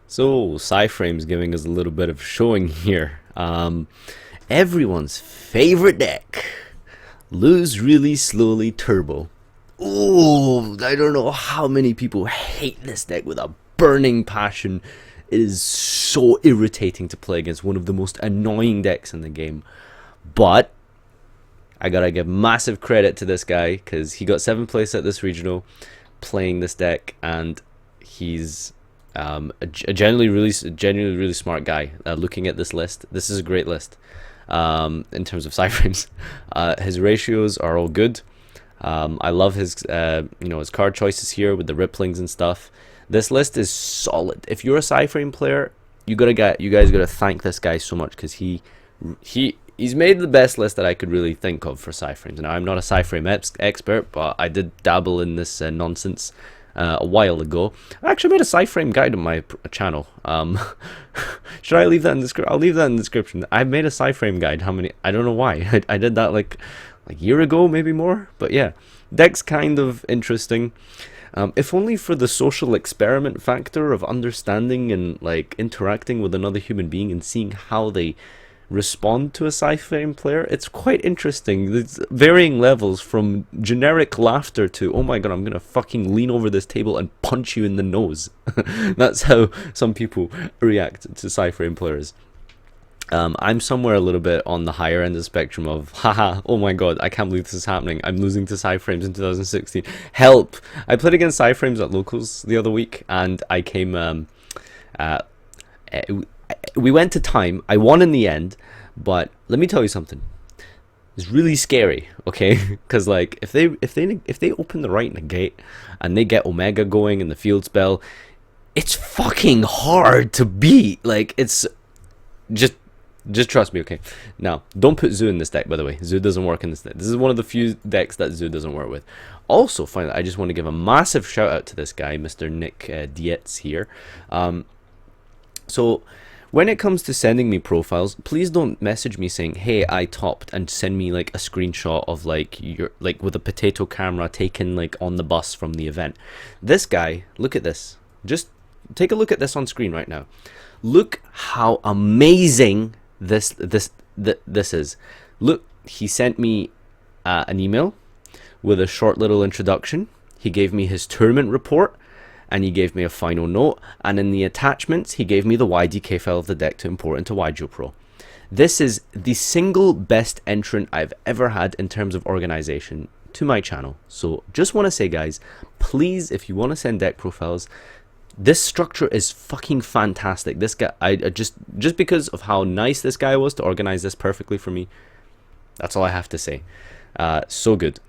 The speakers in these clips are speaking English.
So, Psi-Frames giving us a little bit of showing here. Everyone's favorite deck. Lose really slowly turbo. Oh, I don't know how many people hate this deck with a burning passion. It is so irritating to play against, one of the most annoying decks in the game. But I gotta give massive credit to this guy because he got 7th place at this regional playing this deck, and he's a genuinely really smart guy. Looking at this list, this is a great list in terms of Psi-Frames. His ratios are all good. I love his his card choices here with the ripplings and stuff. This list is solid. If you're a Psi-Frame player, you guys gotta thank this guy so much because he's made the best list that I could really think of for Psi-Frames. Now, I'm not a Psi-Frame expert, but I did dabble in this nonsense a while ago. I actually made a Psi-Frame guide on my channel. Should I leave that in the description? I'll leave that in the description. I made a Psi-Frame guide. How many? I don't know why. I did that like a year ago, maybe more. But yeah, deck's kind of interesting. If only for the social experiment factor of understanding and like interacting with another human being and seeing how they respond to a Psi-Frame player. It's quite interesting. There's varying levels from generic laughter to, oh my god, I'm gonna fucking lean over this table and punch you in the nose. That's how some people react to Psi-Frame players. I'm somewhere a little bit on the higher end of the spectrum of, haha, oh my god, I can't believe this is happening. I'm losing to Psi-Frames in 2016. Help! I played against Psi-Frames at locals the other week, and I came, we went to time. I won in the end, but let me tell you something. It's really scary, okay? Because like if they open the right negate and they get Omega going in the field spell, it's fucking hard to beat. Like it's just trust me, okay? Now, don't put Zoo in this deck, by the way. Zoo doesn't work in this deck. This is one of the few decks that Zoo doesn't work with. Also, finally, I just want to give a massive shout out to this guy, Mr. Nick Dietz here. So when it comes to sending me profiles, please don't message me saying, hey, I topped, and send me like a screenshot of like your like with a potato camera taken like on the bus from the event. This guy, look at this. Just take a look at this on screen right now. Look how amazing this is. Look, he sent me an email with a short little introduction. He gave me his tournament report, and he gave me a final note, and in the attachments he gave me the YDK file of the deck to import into FarfaYGO Pro. This is the single best entrant I've ever had in terms of organization to my channel. So just want to say, guys, please, if you want to send deck profiles, this structure is fucking fantastic. This guy, I just because of how nice this guy was to organize this perfectly for me, that's all I have to say. So good.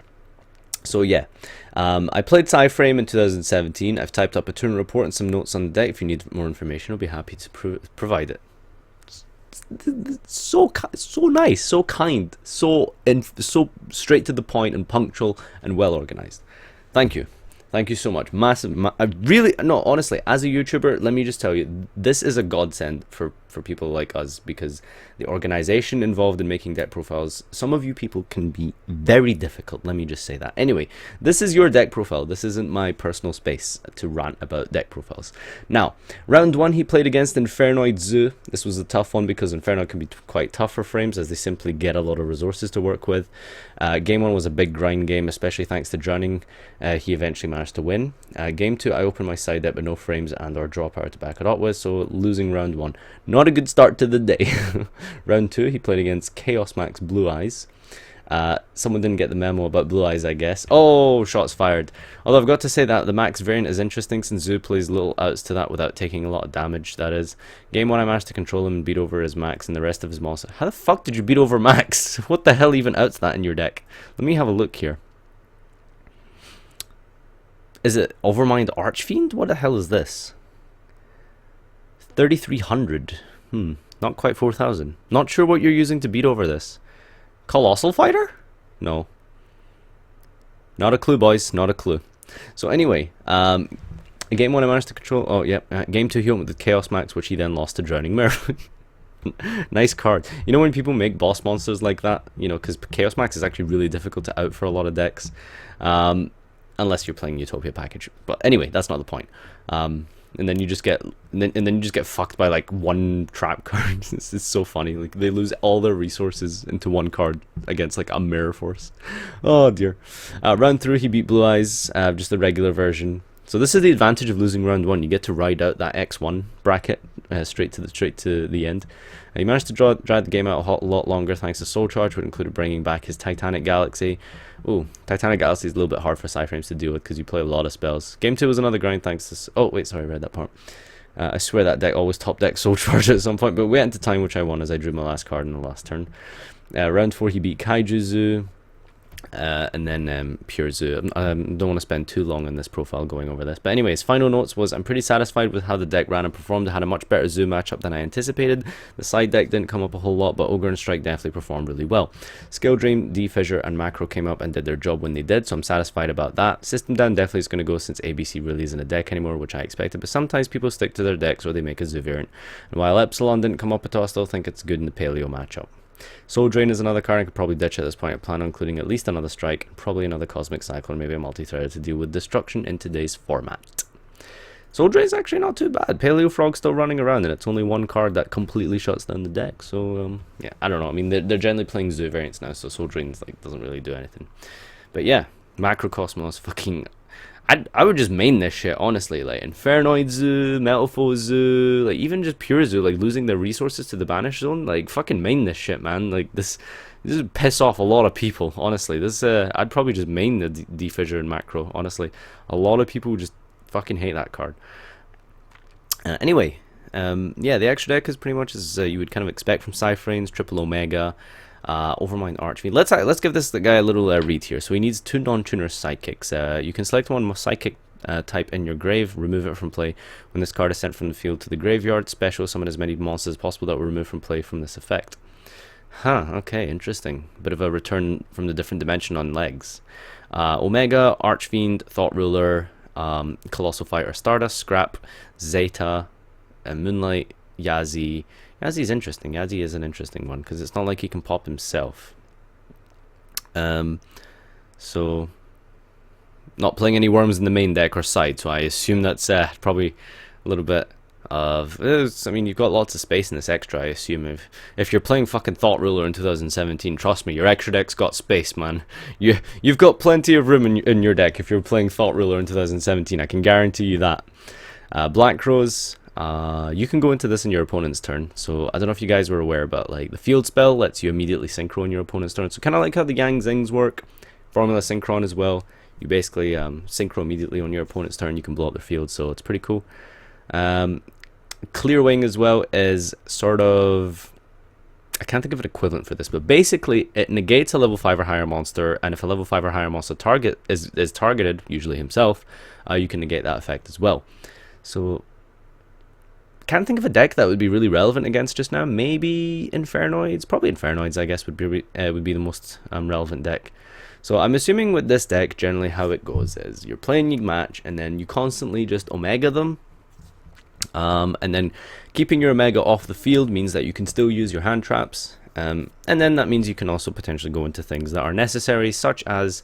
So yeah, I played Psi-Frame in 2017. I've typed up a tournament report and some notes on the deck. If you need more information, I'll be happy to provide it. So nice, so kind, so straight to the point and punctual and well organized. Thank you. Thank you so much. Massive. I really, no, honestly, as a YouTuber, let me just tell you, this is a godsend for people like us, because the organization involved in making deck profiles, some of you people can be very difficult. Let me just say that. Anyway, this is your deck profile. This isn't my personal space to rant about deck profiles. Now, round 1, he played against Infernoid Zoo. This was a tough one because Inferno can be quite tough for frames as they simply get a lot of resources to work with. Game 1 was a big grind game, especially thanks to drowning. He eventually managed to win. Game 2, I opened my side deck with no frames and or draw power to back it up with, so losing round 1. Not a good start to the day. Round 2, he played against Chaos Max Blue Eyes. Someone didn't get the memo about Blue Eyes, I guess. Oh, shots fired. Although I've got to say that the Max variant is interesting since Zoo plays little outs to that without taking a lot of damage, that is. Game 1, I managed to control him and beat over his Max and the rest of his moss. How the fuck did you beat over Max? What the hell even outs that in your deck? Let me have a look here. Is it Overmind Archfiend? What the hell is this? 3,300. Not quite 4,000. Not sure what you're using to beat over this. Colossal Fighter? No. Not a clue, boys. Not a clue. So anyway, game 1 I managed to control. Oh, yeah. Game 2 he went with the Chaos Max, which he then lost to Drowning Mirror. Nice card. You know when people make boss monsters like that? You know, because Chaos Max is actually really difficult to out for a lot of decks. Unless you're playing Utopia package. But anyway, that's not the point. and then you just get and then you just get fucked by like one trap card. This is so funny. Like they lose all their resources into one card against like a mirror force. Oh dear. Round 3 he beat Blue Eyes, just the regular version. So this is the advantage of losing round 1. You get to ride out that X1 bracket straight to the end. He managed to drag the game out a lot longer thanks to Soul Charge, which included bringing back his Titanic Galaxy. Ooh, Titanic Galaxy is a little bit hard for Psi-Frames to deal with because you play a lot of spells. Game 2 was another grind thanks to... Oh, wait, sorry, I read that part. I swear that deck always top deck Soul Charge at some point, but we went into time, which I won as I drew my last card in the last turn. Round 4 he beat Kaiju Zoo. And then Pure Zoo. I don't want to spend too long on this profile going over this. But anyways, final notes was I'm pretty satisfied with how the deck ran and performed. I had a much better Zoo matchup than I anticipated. The side deck didn't come up a whole lot, but Ogre and Strike definitely performed really well. Skill Dream, D-Fissure, and Macro came up and did their job when they did, so I'm satisfied about that. System Down definitely is going to go since ABC really isn't a deck anymore, which I expected, but sometimes people stick to their decks or they make a Zoo variant. And while Epsilon didn't come up at all, I still think it's good in the Paleo matchup. Soul Drain is another card I could probably ditch at this point. I plan on including at least another Strike, and probably another Cosmic Cyclone, maybe a multi-threader to deal with destruction in today's format. Soul Drain is actually not too bad. Paleo Frog's still running around, and it's only one card that completely shuts down the deck. So yeah, I don't know. I mean, they're generally playing Zoo variants now, so Soul Drain like doesn't really do anything. But yeah, Macrocosmos fucking. I would just main this shit, honestly, like Infernoid Zoo, Metalfoe Zoo, like even just Pure Zoo, like losing their resources to the Banish Zone, like fucking main this shit, man. Like this would piss off a lot of people, honestly. This I'd probably just main the D-Fissure and Macro, honestly. A lot of people just fucking hate that card. Anyway, yeah, the extra deck is pretty much as you would kind of expect from Psi-Frames, Triple Omega, Overmind Archfiend. Let's give this guy a little read here. So he needs 2 non-tuner sidekicks. You can select one sidekick type in your grave, remove it from play. When this card is sent from the field to the graveyard, special summon as many monsters as possible that were removed from play from this effect. Huh, okay, interesting. Bit of a return from the different dimension on legs. Omega, Archfiend, Thought Ruler, Colossal Fighter, Stardust, Scrap, Zeta, Moonlight, Yazi. Yazi is interesting. Yazi is an interesting one because it's not like he can pop himself. So not playing any worms in the main deck or side, so I assume that's probably a little bit of. I mean, you've got lots of space in this extra. I assume if you're playing fucking Thought Ruler in 2017, trust me, your extra deck's got space, man. You've got plenty of room in your deck if you're playing Thought Ruler in 2017. I can guarantee you that. Black Rose. You can go into this in your opponent's turn. So I don't know if you guys were aware, but like the field spell lets you immediately synchro in your opponent's turn. So kind of like how the Yang Zings work, Formula Synchron as well. You basically synchro immediately on your opponent's turn. You can blow up their field, so it's pretty cool. Clear Wing as well is sort of, I can't think of an equivalent for this, but basically it negates a level 5 or higher monster, and if a level 5 or higher monster target is targeted, usually himself, you can negate that effect as well. So can't think of a deck that would be really relevant against just now. Maybe Infernoids. Probably Infernoids, I guess, would be the most relevant deck. So I'm assuming with this deck, generally how it goes is you're playing your match, and then you constantly just Omega them. And then keeping your Omega off the field means that you can still use your hand traps. And then that means you can also potentially go into things that are necessary, such as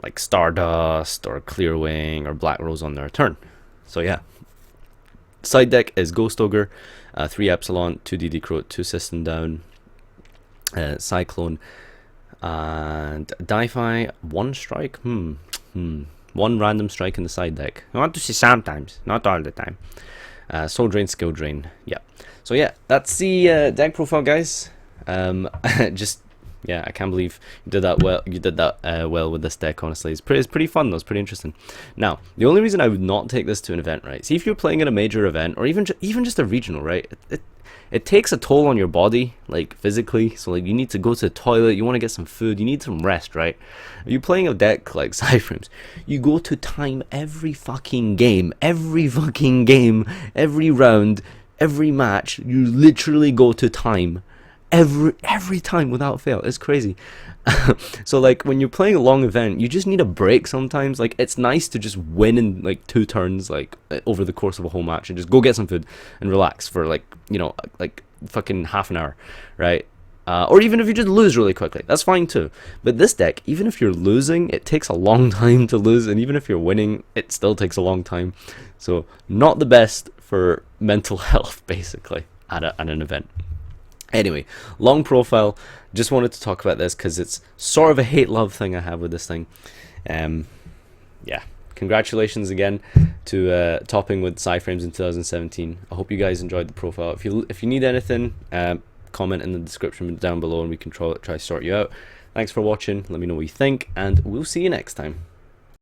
like Stardust or Clear Wing or Black Rose on their turn. So yeah. Side deck is Ghost Ogre, 3 Epsilon, 2 DD Croat, 2 System Down, Cyclone, and Di-Fi, 1 Strike. 1 random strike in the side deck. I want to say sometimes, not all the time. Soul Drain, Skill Drain. Yeah. So yeah, that's the deck profile, guys. Just yeah, I can't believe you did that well. You did that well with this deck. Honestly, it's pretty fun though. It's pretty interesting. Now, the only reason I would not take this to an event, right? See, if you're playing at a major event or even just a regional, right? It takes a toll on your body, like physically. So like you need to go to the toilet. You want to get some food. You need some rest, right? Are you playing a deck like Psi-Frames? You go to time every fucking game, every round, every match. You literally go to time. Every time without fail. It's crazy. So like when you're playing a long event, you just need a break sometimes. Like it's nice to just win in like 2 turns, like over the course of a whole match, and just go get some food and relax for like, you know, like fucking half an hour, right? Or even if you just lose really quickly, that's fine too. But this deck, even if you're losing, it takes a long time to lose, and even if you're winning, it still takes a long time. So not the best for mental health, basically, at an event. Anyway, long profile. Just wanted to talk about this because it's sort of a hate-love thing I have with this thing. Yeah, congratulations again to topping with Psi-Frames in 2017. I hope you guys enjoyed the profile. If you need anything, comment in the description down below and we can try sort you out. Thanks for watching. Let me know what you think, and we'll see you next time.